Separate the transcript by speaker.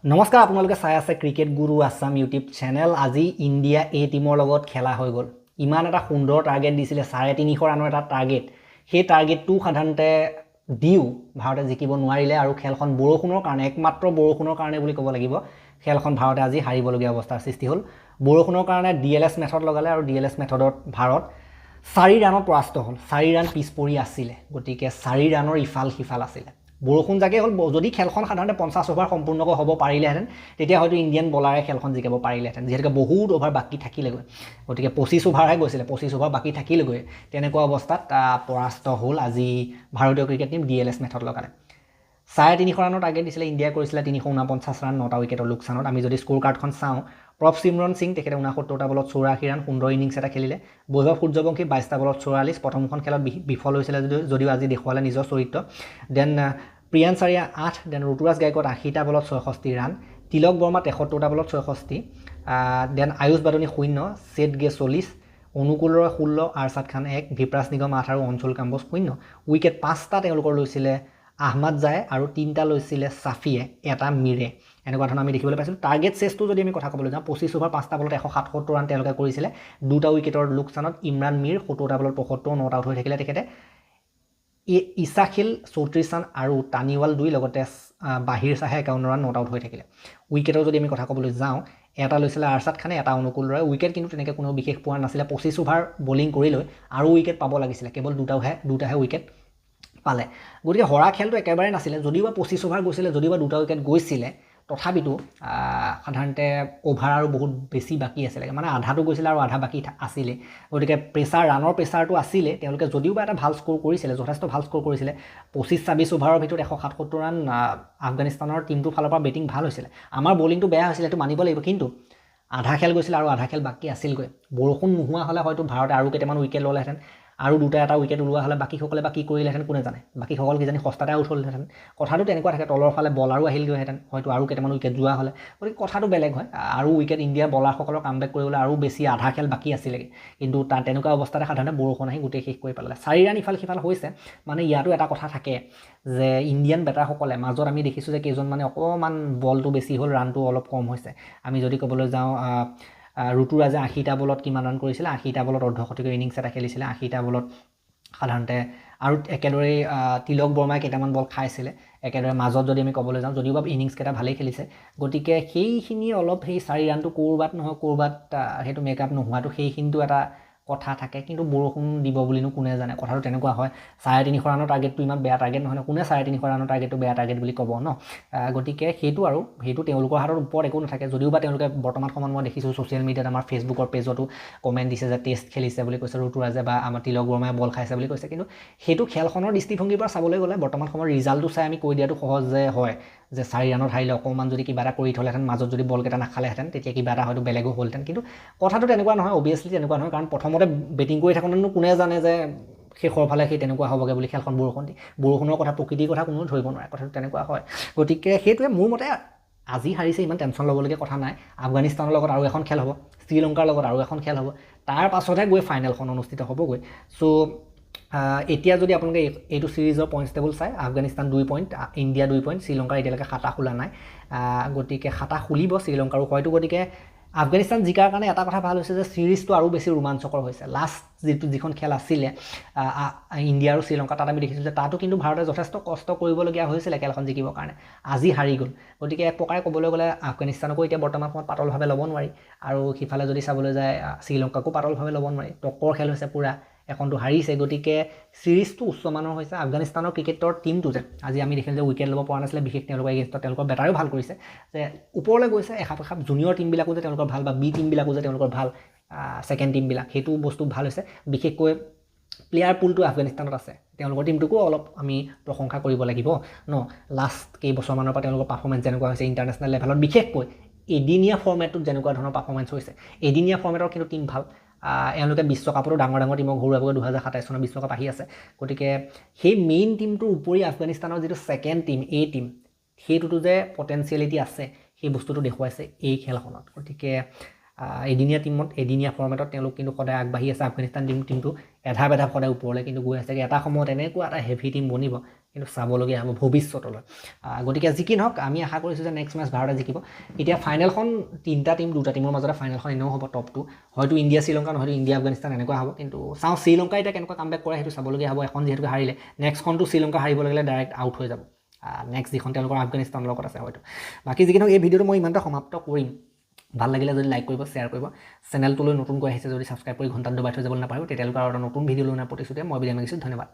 Speaker 1: নমস্কাৰ আপোনালোকে চাই আছে ক্ৰিকেট গুৰু আছাম ইউটিউব চেনেল। আজি ইণ্ডিয়া এ টিমৰ লগত খেলা হৈ গ'ল। ইমান এটা সুন্দৰ টাৰ্গেট দিছিলে 350 ৰানৰ এটা টাৰ্গেট। সেই টাৰ্গেটটো সাধাৰণতে দিও ভাৰতে জিকিব নোৱাৰিলে আৰু খেলখন বৰষুণৰ কাৰণে একমাত্ৰ বৰষুণৰ কাৰণে বুলি ক'ব লাগিব। খেলখন ভাৰতে আজি হাৰিবলগীয়া অৱস্থাৰ সৃষ্টি হ'ল। বৰষুণৰ কাৰণে DLS মেথড লগালে আৰু DLS মেথডত ভাৰত 4 ৰানত পৰাস্ত হ'ল। 4 ৰান পিছ পৰি আছিলে, গতিকে 4 ৰানৰ ইফাল সিফাল আছিলে। বৰষুণ জাগে হ'ল। যদি খেলখন সাধাৰণতে 50 অভাৰ সম্পূৰ্ণকৈ হ'ব পাৰিলেহেঁতেন তেতিয়া হয়তো ইণ্ডিয়ান বলাৰে খেলখন জিকাব পাৰিলেহেঁতেন, যিহেতুকে বহুত অভাৰ বাকী থাকিলেগৈ। গতিকে 25 অভাৰহে গৈছিলে, 25 অভাৰ বাকী থাকিলেগৈ। তেনেকুৱা অৱস্থাত পৰাস্ত হ'ল আজি ভাৰতীয় ক্ৰিকেট টীম। DLS মেথড লগালে। 350 ৰানৰ টাৰ্গেট দিছিলে, ইণ্ডিয়াই কৰিছিলে 349 ৰান 9টা উইকেটৰ লোকচানত। আমি যদি স্ক'ৰ কাৰ্ডখন চাওঁ, প্ৰভচিমৰণ সিং তেখেতে 69টা বলত 84 ৰান, সুন্দৰ ইনিংছ এটা খেলিলে। বৈভৱ সূৰ্যবংশী 22টা বলত 44। প্ৰথমখন খেলত বিফল হৈছিলে যদিও আজি দেখুৱালে নিজৰ চৰিত্ৰ। দেন প্ৰিয়ান চাৰিয়া 8, দেন ঋতুৰাজ গায়কোৱাড 80টা বলত 66 ৰান, তিলক বৰ্মা 73টা বলত 66, দেন আয়ুষ বাদনী 0, ছেট গে 40, অনুকূল ৰয় 16, আৰছাদ খান 1, ভিপ্ৰাছ নিগম 8 আৰু অঞ্চল কাম্বোজ 0। উইকেট 5টা তেওঁলোকৰ লৈছিলে আহমদ জায়ে আৰু 3টা লৈছিলে ছাফিয়ে, এটা মিৰে। এনেকুৱা ধৰণৰ আমি দেখিবলৈ পাইছিলোঁ। টাৰ্গেট চেছটো যদি আমি কথা ক'বলৈ যাওঁ, 25 অভাৰ 5টা বলত 177 ৰান তেওঁলোকে কৰিছিলে 2টা উইকেটৰ লোকচানত। ইমৰান মিৰ 70টা বলত 75, 9টা আউট হৈ থাকিলে তেখেতে। ইছাখিল 34 ৰান আৰু টানিৱাল 2, লগতে বাহিৰ চাহে 51 ৰান, 9টা আউট হৈ থাকিলে। উইকেটৰ যদি আমি কথা ক'বলৈ যাওঁ, এটা লৈছিলে আৰছাদ খানে, এটা অনুকূল ৰয়। উইকেট কিন্তু তেনেকৈ কোনো বিশেষ পোৱা নাছিলে। 25 অভাৰ বলিং কৰি লৈ আৰু উইকেট পাব লাগিছিলে, কেৱল দুটাহে উইকেট পালে। গতিকে হৰা খেলটো একেবাৰে নাছিলে। যদিও 25 অভাৰ গৈছিলে, যদিও 2টা উইকেট গৈছিলে, তথাপিতো সাধাৰণতে অভাৰ আৰু বহুত বেছি বাকী আছিলে, মানে আধাটো গৈছিলে আৰু আধা বাকী আছিলে। গতিকে ৰানৰ প্ৰেছাৰটো আছিলে। তেওঁলোকে যদিও এটা ভাল স্ক'ৰ কৰিছিলে, যথেষ্ট ভাল স্ক'ৰ কৰিছিলে। 25-26 অভাৰৰ ভিতৰত 177 ৰান। আফগানিস্তানৰ টিমটোৰ ফালৰ পৰা বেটিং ভাল হৈছিলে। আমাৰ বলিংটো বেয়া হৈছিলে, সেইটো মানিব লাগিব, কিন্তু আধা খেল গৈছিলে আৰু আধা খেল বাকী আছিলগৈ। বৰষুণ নোহোৱা হ'লে হয়তো ভাৰতে আৰু কেইটামান উইকেট ল'লেহেঁতেন, আৰু এটা উইকেট ওলোৱা হ'লে বাকীসকলে বা কি কৰিলেহেঁতেন কোনে জানে। বাকীসকল কিজানি সস্তাতে আউট হ'লহেঁতেন। কথাটো তেনেকুৱা থাকে, তলৰ ফালে বলাৰো আহিলগৈহেঁতেন হয়তো আৰু কেইটামান উইকেট যোৱা হ'লে। গতিকে কথাটো বেলেগ হয়। আৰু উইকেট ইণ্ডিয়াৰ বলাৰসকলৰ কামবেক কৰিবলৈ আৰু বেছি আধা খেল বাকী আছিলেগৈ, কিন্তু তেনেকুৱা অৱস্থাতে সাধাৰণতে বৰষুণ আহি গোটেই শেষ কৰি পেলালে। 4 ৰান ইফাল সিফাল হৈছে। মানে ইয়াতো এটা কথা থাকে যে ইণ্ডিয়ান বেটাৰসকলে মাজত আমি দেখিছোঁ যে কেইজন মানে অকণমান বলটো বেছি হ'ল, ৰানটো অলপ কম হৈছে। আমি যদি ক'বলৈ যাওঁ, ঋতুৰাজে 80টা বলত কিমান ৰান কৰিছিলে, 80টা বলত অৰ্ধশতকীয় ইনিংছ এটা খেলিছিলে, 80টা বলত সাধাৰণতে। আৰু একেদৰেই তিলক বৰ্মাই কেইটামান বল খাইছিলে। একেদৰে মাজত যদি আমি ক'বলৈ যাওঁ, যদিও বা ইনিংছ কেইটা ভালেই খেলিছে, গতিকে সেইখিনি অলপ সেই 4 ৰানটো ক'ৰবাত নহয় ক'ৰবাত সেইটো মেকআপ নোহোৱাটো, সেইখিনিতো এটা কথা থাকে। কিন্তু বৰষুণ দিব বুলিনো কোনে জানে, কথাটো তেনেকুৱা হয়। 350 ৰানৰ টাৰ্গেটটো ইমান বেয়া টাৰ্গেট নহয় ন, কোনে 350 ৰানৰ টাৰ্গেটটো বেয়া টাৰ্গেট বুলি ক'ব ন। গতিকে সেইটো তেওঁলোকৰ হাতৰ ওপৰত একো নাথাকে। যদিও বা তেওঁলোকে বৰ্তমান সময়ত মই দেখিছোঁ ছ'চিয়েল মিডিয়াত, আমাৰ ফেচবুকৰ পেজতো কমেণ্ট দিছে যে টেষ্ট খেলিছে বুলি কৈছে ঋতুৰাজে, বা আমাৰ তিলক বৰ্মাই বল খাইছে বুলি কৈছে। কিন্তু সেইটো খেলখনৰ দৃষ্টিভংগীৰ পৰা চাবলৈ গ'লে বৰ্তমান সময়ৰ ৰিজাল্টটো চাই আমি কৈ দিয়াটো সহজ যে হয়, যে 4 ৰানত হাৰিলে অকণমান যদি কিবা এটা কৰি থ'লেহেঁতেন, মাজত যদি বলকেইটা নাখালেহেঁতেন, তেতিয়া কিবা এটা হয়তো বেলেগো হ'লহেঁতেন। কিন্তু কথাটো তেনেকুৱা নহয়, অভিয়াছলি তেনেকুৱা নহয়, কাৰণ প্ৰথমতে বেটিং কৰি থাকোঁতেনো কোনে জানে যে শেষৰ ফালে সেই তেনেকুৱা হ'বগৈ বুলি। খেলখন বৰষুণৰ কথা, প্ৰকৃতিৰ কথা কোনো ধৰিব নোৱাৰে, কথাটো তেনেকুৱা হয়। গতিকে সেইটোৱে মোৰ মতে আজি হাৰিছে, ইমান টেনশ্যন ল'বলগীয়া কথা নাই। আফগানিস্তানৰ লগত আৰু এখন খেল হ'ব, শ্ৰীলংকাৰ লগত আৰু এখন খেল হ'ব, তাৰ পাছতহে গৈ ফাইনেলখন অনুষ্ঠিত হ'বগৈ। চ' এতিয়া যদি আপোনালোকে এইটো ছিৰিজৰ পইণ্টছ টেবুল চাই, আফগানিস্তান 2 পইণ্ট, ইণ্ডিয়া 2 পইণ্ট, শ্ৰীলংকাৰ এতিয়ালৈকে খাতা খোলা নাই। গতিকে খাতা খুলিব শ্ৰীলংকাৰো হয়তো। গতিকে আফগানিস্তান জিকাৰ কাৰণে এটা কথা ভাল হৈছে যে ছিৰিজটো আৰু বেছি ৰোমাঞ্চকৰ হৈছে। লাষ্ট যিখন খেল আছিলে ইণ্ডিয়া আৰু শ্ৰীলংকা, তাত আমি দেখিছোঁ যে তাতো কিন্তু ভাৰতে যথেষ্ট কষ্ট কৰিবলগীয়া হৈছিলে খেলখন জিকিবৰ কাৰণে। আজি হাৰি গ'ল। গতিকে এক প্ৰকাৰে ক'বলৈ গ'লে আফগানিস্তানকো এতিয়া বৰ্তমান সময়ত পাতলভাৱে ল'ব নোৱাৰি, আৰু সিফালে যদি চাবলৈ যায় শ্ৰীলংকাকো পাতলভাৱে ল'ব নোৱাৰি। টক্কৰ খেল হৈছে পূৰা, এখনটো হাৰিছে। গতিকে ছিৰিজটো উচ্চমানৰ হৈছে। আফগানিস্তানৰ ক্ৰিকেটৰ টিমটো যে আজি আমি দেখিলোঁ যে উইকেট ল'ব পৰা নাছিলে, বিশেষ তেওঁলোকৰ এগেইনষ্টত তেওঁলোকৰ বেটাৰেও ভাল কৰিছে, যে ওপৰলৈ গৈছে। এখাপ জুনিয়ৰ টিমবিলাকো যে তেওঁলোকৰ ভাল, বা বি টিমবিলাকো যে তেওঁলোকৰ ভাল, ছেকেণ্ড টিমবিলাক, সেইটো বস্তু ভাল হৈছে। বিশেষকৈ প্লেয়াৰ পুলটো আফগানিস্তানত আছে, তেওঁলোকৰ টিমটোকো অলপ আমি প্ৰশংসা কৰিব লাগিব ন। লাষ্ট কেইবছৰমানৰ পৰা তেওঁলোকৰ পাৰফৰ্মেঞ্চ যেনেকুৱা হৈছে ইণ্টাৰনেশ্যনেল লেভেলত, বিশেষকৈ এদিনীয়া ফৰ্মেটটোত যেনেকুৱা ধৰণৰ পাৰফৰ্মেঞ্চ হৈছে, এদিনীয়া ফৰ্মেটৰ কিন্তু টিম ভাল। এওঁলোকে বিশ্বকাপতো ডাঙৰ টিমক হৰুৱাবগৈ, 2027 চনৰ বিশ্বকাপ আহি আছে। গতিকে সেই মেইন টিমটোৰ উপৰি আফগানিস্তানৰ যিটো ছেকেণ্ড টিম, এ টিম, সেইটোতো যে পটেঞ্চিয়েলিটি আছে, সেই বস্তুটো দেখুৱাইছে এই খেলখনত। গতিকে এদিনীয়া টিমত, এদিনীয়া ফৰ্মেটত তেওঁলোক কিন্তু সদায় আগবাঢ়ি আছে। আফগানিস্তান টিমটো এধাপ সদায় ওপৰলৈ কিন্তু গৈ আছে। এটা সময়ত এনেকুৱা এটা হেভি টিম বনিব, কিন্তু চাবলগীয়া হ'ব ভৱিষ্যতলৈ গতিকে যি কি নহওক আমি আশা কৰিছোঁ যে নেক্সট মেচ ভাৰতে জিকিব এতিয়া ফাইনেলখন 3টা টিম 2টা টিমৰ মাজতে ফাইনেলখন এনেও হ'ব টপ 2 হয়তো ইণ্ডিয়া শ্ৰীলংকা নহয়তো ইণ্ডিয়া আফগানিস্তান এনেকুৱা হ'ব কিন্তু চাওঁ শ্ৰীলংকা এতিয়া কেনেকুৱা কামবেক কৰে সেইটো চাবলগীয়া হ'ব এখন যিহেতু হাৰিলে নেক্সটখনটো শ্ৰীলংকা হাৰিব লাগিলে ডাইৰেক্ট আউট হৈ যাব নেক্সট যিখন তেওঁলোকৰ আফগানিস্তানৰ লগত আছে হয়তো বাকী যি কি নহওক এই ভিডিঅ'টো মই ইমানটা সমাপ্ত কৰিম ভাল লাগিলে যদি লাইক কৰিব শ্বেয়াৰ কৰিব চেনেলটোলৈ নতুনকৈ আহিছে যদি ছাবস্ক্ৰাইব কৰি ঘণ্টাত দবাই থৈ যাবলৈ নাপাহৰিব তেতিয়ালৈকে আৰু এটা নতুন ভিডিঅ' লৈ প্ৰতিশ্ৰুতিৰে মই বিদায় মাগিছোঁ ধন্যবাদ